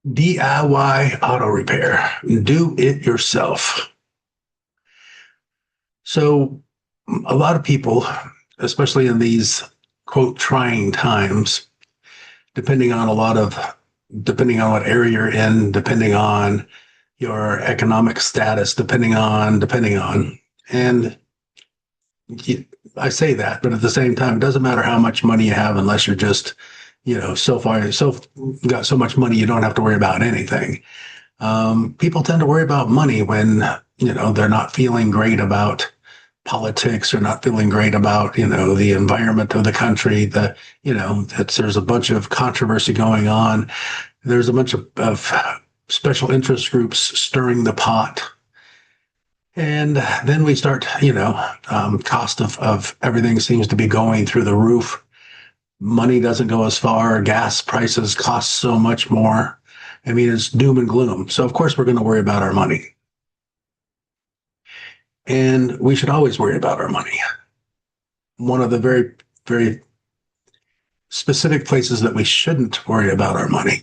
DIY auto repair. Do it yourself. So, a lot of people, especially in these quote trying times, depending on a lot of, depending on what area you're in, depending on your economic status, depending on, and you, I say that, but at the same time, it doesn't matter how much money you have unless you're just, so got so much money you don't have to worry about anything. People tend to worry about money when they're not feeling great about politics or not feeling great about the environment of the country. There's a bunch of controversy going on. There's a bunch of special interest groups stirring the pot. And then we start, cost of everything seems to be going through the roof. Money doesn't go as far. Gas prices cost so much more. I mean, it's doom and gloom. So, of course, we're going to worry about our money. And we should always worry about our money. One of the very, very specific places that we shouldn't worry about our money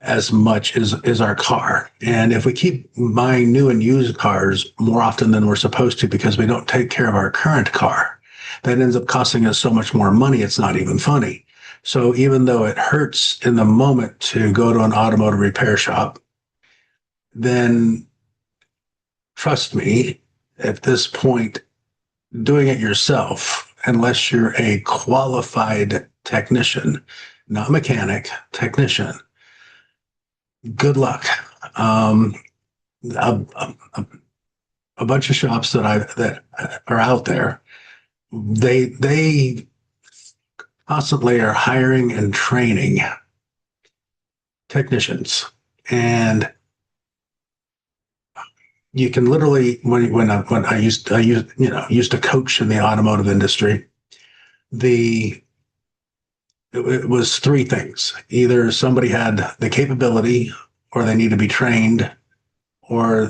as much is our car. And if we keep buying new and used cars more often than we're supposed to because we don't take care of our current car, that ends up costing us so much more money, it's not even funny. So even though it hurts in the moment to go to an automotive repair shop, then trust me, at this point, doing it yourself, unless you're a qualified technician, not mechanic, technician, good luck. A, a, a bunch of shops that are out there, they constantly are hiring and training technicians, and you can literally when I used to coach in the automotive industry, it was three things: either somebody had the capability, or they need to be trained, or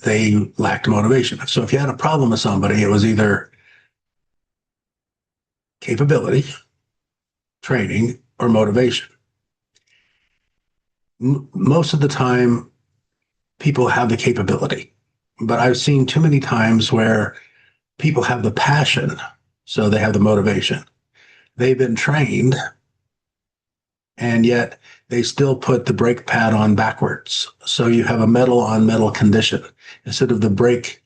they lacked motivation. So if you had a problem with somebody, it was either capability, training, or motivation. Most of the time, people have the capability, but I've seen too many times where people have the passion, so they have the motivation. They've been trained, and yet they still put the brake pad on backwards. So you have a metal on metal condition. Instead of the brake,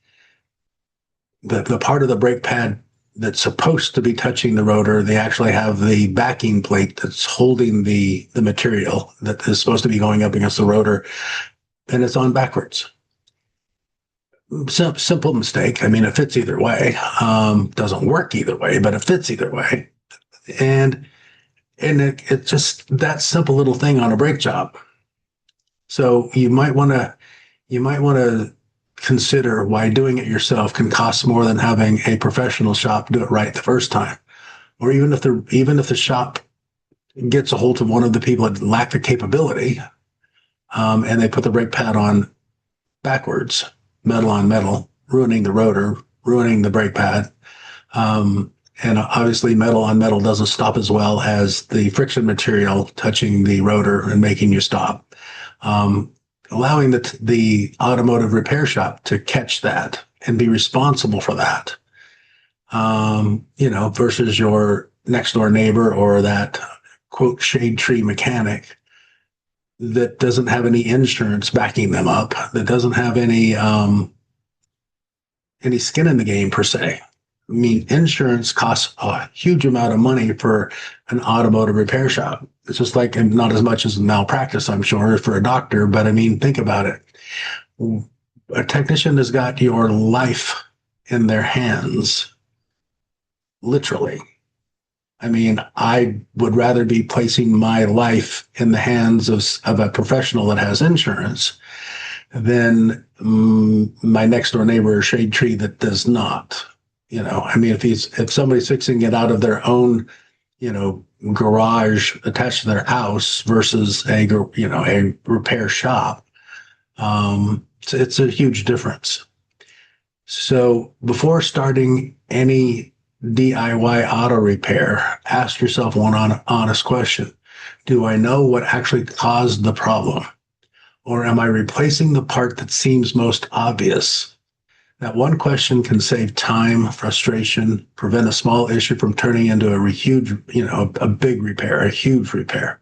the part of the brake pad that's supposed to be touching the rotor, they actually have the backing plate that's holding the material that is supposed to be going up against the rotor, and it's on backwards. Simple mistake. I mean, it fits either way. Doesn't work either way, but it fits either way. And it's just that simple little thing on a brake job. So you might want to consider why doing it yourself can cost more than having a professional shop do it right the first time. Or even if the shop gets a hold of one of the people that lack the capability, and they put the brake pad on backwards, metal on metal, ruining the rotor, ruining the brake pad. And obviously metal on metal doesn't stop as well as the friction material touching the rotor and making you stop. Allowing the automotive repair shop to catch that and be responsible for that, versus your next door neighbor or that quote shade tree mechanic that doesn't have any insurance backing them up, that doesn't have any skin in the game per se. I mean, insurance costs a huge amount of money for an automotive repair shop. It's just like, and not as much as malpractice, I'm sure, for a doctor, but I mean, think about it. A technician has got your life in their hands, literally. I mean, I would rather be placing my life in the hands of a professional that has insurance than my next door neighbor or shade tree that does not. I mean, if somebody's fixing it out of their own, garage attached to their house versus a repair shop, it's a huge difference. So before starting any DIY auto repair, ask yourself one honest question. Do I know what actually caused the problem? Or am I replacing the part that seems most obvious? That one question can save time, frustration, prevent a small issue from turning into a huge, a big repair, a huge repair.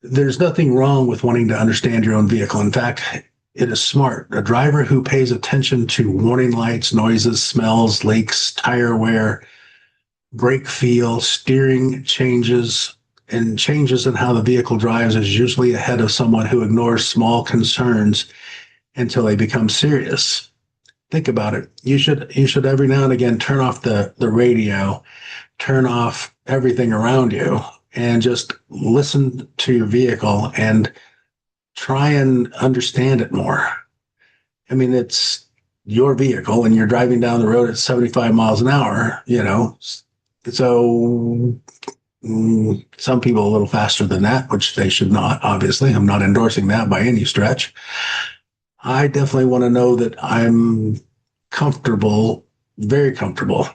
There's nothing wrong with wanting to understand your own vehicle. In fact, it is smart. A driver who pays attention to warning lights, noises, smells, leaks, tire wear, brake feel, steering changes, and changes in how the vehicle drives is usually ahead of someone who ignores small concerns until they become serious. Think about it. You should every now and again turn off the radio, turn off everything around you, and just listen to your vehicle and try and understand it more. I mean, it's your vehicle and you're driving down the road at 75 miles an hour, So some people a little faster than that, which they should not, obviously. I'm not endorsing that by any stretch. I definitely want to know that I'm comfortable, very comfortable.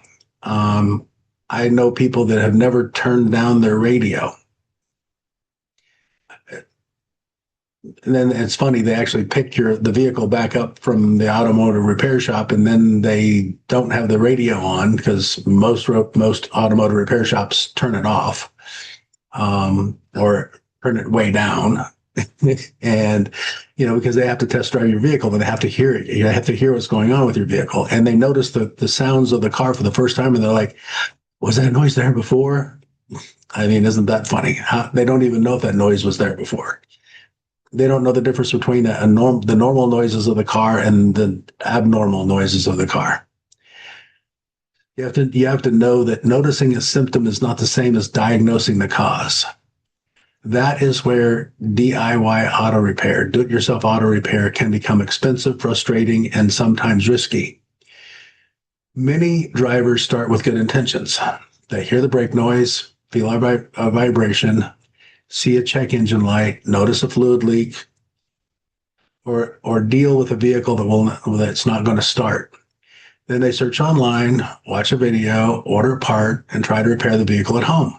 I know people that have never turned down their radio. And then it's funny, they actually pick the vehicle back up from the automotive repair shop, and then they don't have the radio on because most automotive repair shops turn it off, or turn it way down. And, because they have to test drive your vehicle, and they have to hear it. You have to hear what's going on with your vehicle. And they notice the sounds of the car for the first time, and they're like, was that noise there before? I mean, isn't that funny? They don't even know if that noise was there before. They don't know the difference between the normal noises of the car and the abnormal noises of the car. You have to know that noticing a symptom is not the same as diagnosing the cause. That is where DIY auto repair, do-it-yourself auto repair, can become expensive, frustrating, and sometimes risky. Many drivers start with good intentions. They hear the brake noise, feel a vibration, see a check engine light, notice a fluid leak, or deal with a vehicle that's not going to start. Then they search online, watch a video, order a part, and try to repair the vehicle at home.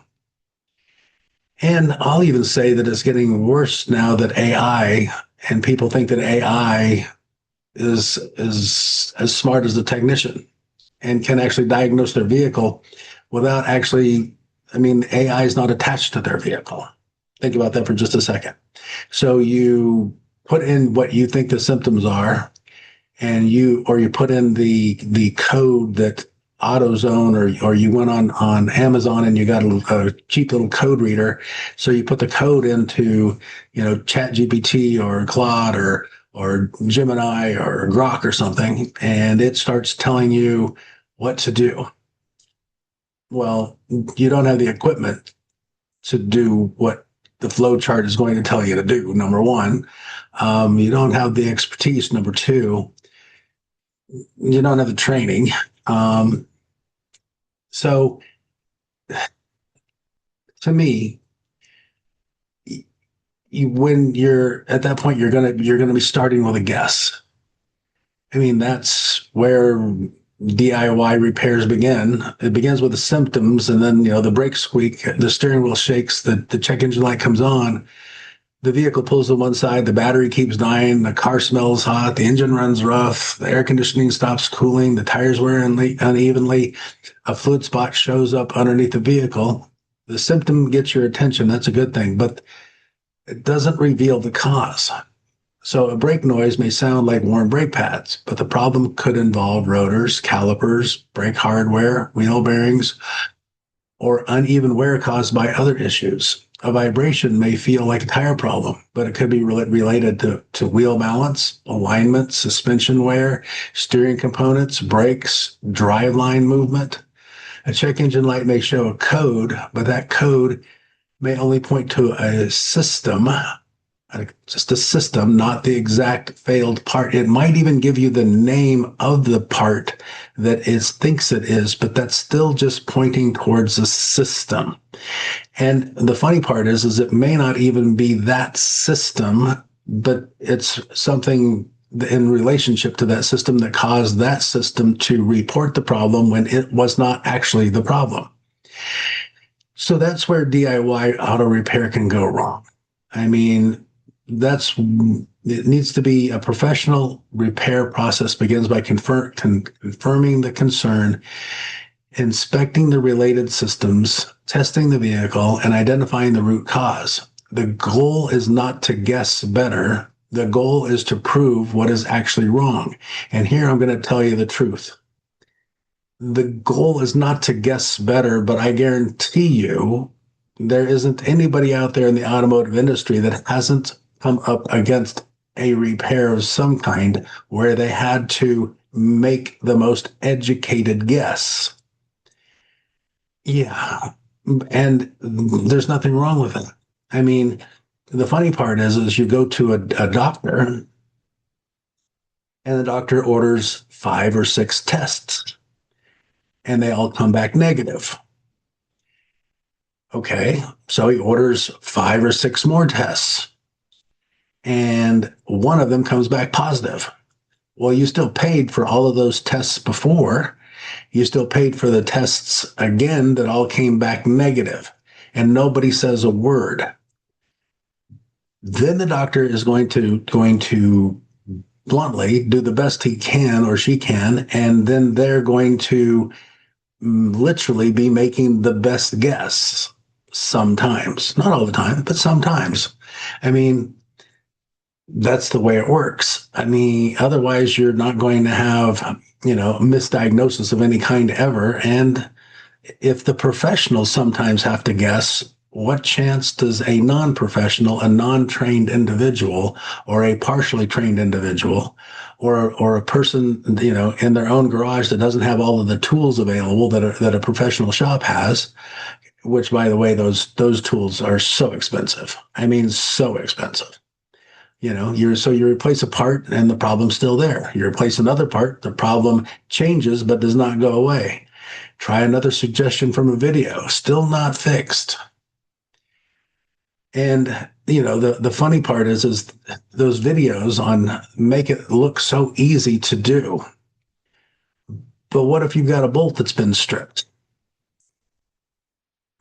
And I'll even say that it's getting worse now that AI, and people think that AI is as smart as the technician and can actually diagnose their vehicle without actually, AI is not attached to their vehicle. Think about that for just a second. So you put in what you think the symptoms are, and you put in the code that AutoZone, or you went on Amazon and you got a cheap little code reader. So you put the code into, ChatGPT or Claude or Gemini or Grok or something, and it starts telling you what to do. Well, you don't have the equipment to do what the flow chart is going to tell you to do, number one. You don't have the expertise, number two. You don't have the training. So to me, when you're at that point, you're gonna be starting with a guess. That's where DIY repairs begin. It begins with the symptoms, and then the brakes squeak, the steering wheel shakes, the check engine light comes on, the vehicle pulls to one side, the battery keeps dying, the car smells hot, the engine runs rough, the air conditioning stops cooling, the tires wear unevenly, a fluid spot shows up underneath the vehicle. The symptom gets your attention. That's a good thing, but it doesn't reveal the cause. So a brake noise may sound like worn brake pads, but the problem could involve rotors, calipers, brake hardware, wheel bearings, or uneven wear caused by other issues. A vibration may feel like a tire problem, but it could be related to wheel balance, alignment, suspension wear, steering components, brakes, driveline movement. A check engine light may show a code, but that code may only point to a system, just a system, not the exact failed part. It might even give you the name of the part that it thinks it is, but that's still just pointing towards a system. And the funny part is it may not even be that system, but it's something in relationship to that system that caused that system to report the problem when it was not actually the problem. So that's where DIY auto repair can go wrong. I mean, that's it needs to be a professional repair process begins by confirming the concern, inspecting the related systems, testing the vehicle, and identifying the root cause. The goal is not to guess better. The goal is to prove what is actually wrong. And here I'm going to tell you the truth. The goal is not to guess better, but I guarantee you there isn't anybody out there in the automotive industry that hasn't come up against a repair of some kind where they had to make the most educated guess. Yeah. And there's nothing wrong with it. I mean, the funny part is you go to a doctor and the doctor orders 5 or 6 tests and they all come back negative. Okay, so he orders 5 or 6 more tests and one of them comes back positive. Well, you still paid for all of those tests before. You still paid for the tests again that all came back negative, and nobody says a word. Then the doctor is going to bluntly do the best he can or she can, and then they're going to literally be making the best guess sometimes, not all the time, but sometimes. I mean, that's the way it works. I mean, otherwise you're not going to have, misdiagnosis of any kind ever. And if the professionals sometimes have to guess, what chance does a non-professional, a non-trained individual, or a partially trained individual, or a person, in their own garage that doesn't have all of the tools available that a professional shop has, which, by the way, those tools are so expensive. I mean, so expensive. You replace a part and the problem's still there. You replace another part, the problem changes but does not go away. Try another suggestion from a video, still not fixed. And the funny part is those videos on make it look so easy to do. But what if you've got a bolt that's been stripped?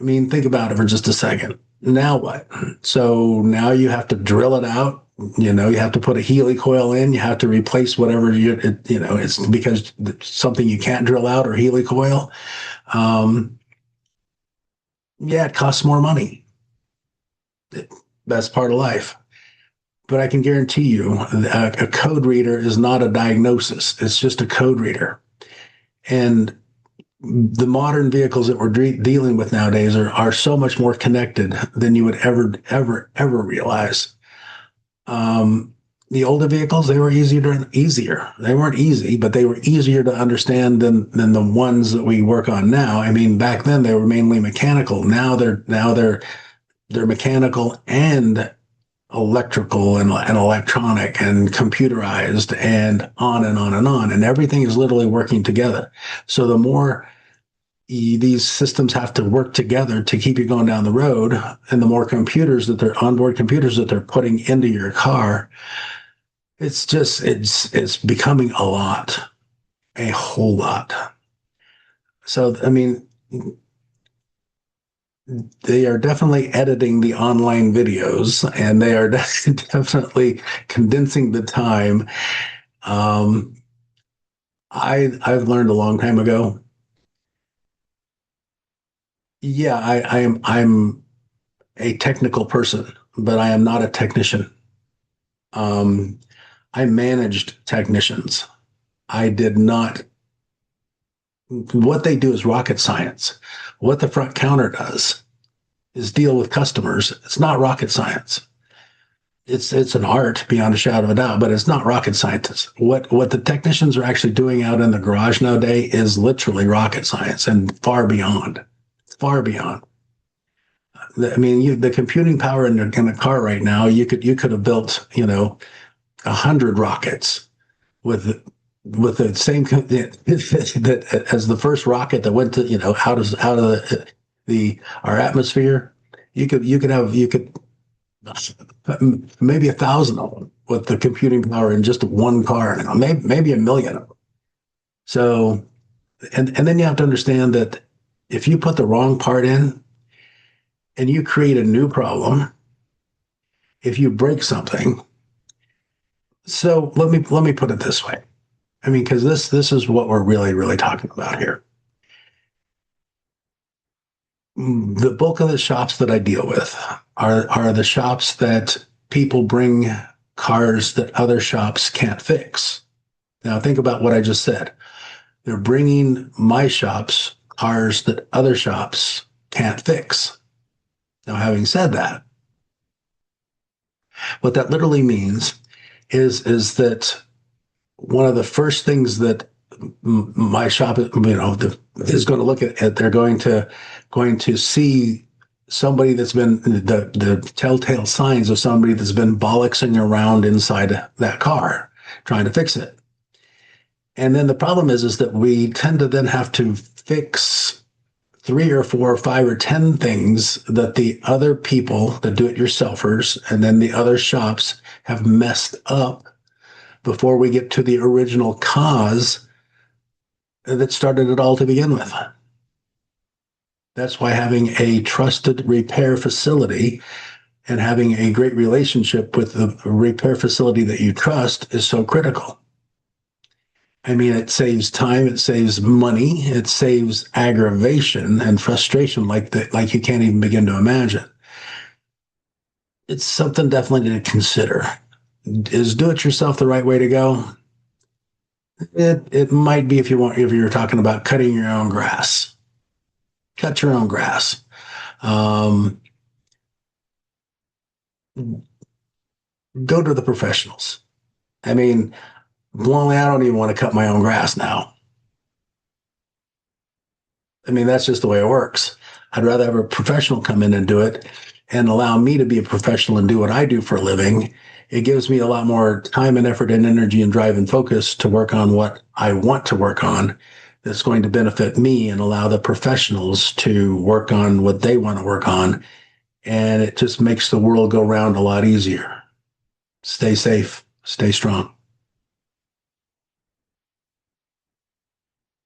I mean, think about it for just a second. Now what? So now you have to drill it out. You have to put a Healy coil in. You have to replace whatever it's because it's something you can't drill out or Healy coil. Yeah, it costs more money. That's part of life. But I can guarantee you a code reader is not a diagnosis. It's just a code reader. And the modern vehicles that we're dealing with nowadays are so much more connected than you would ever realize. The older vehicles, they were easier. They weren't easy, but they were easier to understand than the ones that we work on now. I mean, back then they were mainly mechanical. Now they're mechanical and electrical and electronic and computerized and on and on and on. And everything is literally working together. So the more these systems have to work together to keep you going down the road, and the more computers that they're onboard computers that they're putting into your car, it's becoming a whole lot. So, I mean, they are definitely editing the online videos and they are definitely condensing the time. I've learned a long time ago. Yeah, I'm a technical person, but I am not a technician. Um, I managed technicians. I did not. What they do is rocket science. What the front counter does is deal with customers. It's not rocket science. It's an art beyond a shadow of a doubt, but it's not rocket science. What the technicians are actually doing out in the garage nowadays is literally rocket science and far beyond. Far beyond. I mean, the computing power in the car right now, you could have built 100 rockets with the same as the first rocket that went to out of our atmosphere. You could maybe 1,000 of them with the computing power in just one car now, maybe 1,000,000 of them. So, and then you have to understand that if you put the wrong part in, and you create a new problem if you break something. So let me put it this way. I mean, because this is what we're really talking about here. The bulk of the shops that I deal with are the shops that people bring cars that other shops can't fix. Now think about what I just said. They're bringing my shops cars that other shops can't fix. Now, having said that, what that literally means is that one of the first things that my shop, is going to look at, they're going to see somebody that's been the telltale signs of somebody that's been bollocksing around inside that car trying to fix it. And then the problem is that we tend to then have to fix three or four or five or 10 things that the other people, the do-it-yourselfers, and then the other shops have messed up before we get to the original cause that started it all to begin with. That's why having a trusted repair facility and having a great relationship with the repair facility that you trust is so critical. I mean, it saves time, it saves money, it saves aggravation and frustration like you can't even begin to imagine. It's something definitely to consider. Is do it yourself the right way to go? It might be if you're talking about cutting your own grass. Cut your own grass. Um, go to the professionals. I mean, bluntly, I don't even want to cut my own grass now. I mean, that's just the way it works. I'd rather have a professional come in and do it and allow me to be a professional and do what I do for a living. It gives me a lot more time and effort and energy and drive and focus to work on what I want to work on that's going to benefit me and allow the professionals to work on what they want to work on. And it just makes the world go round a lot easier. Stay safe, stay strong.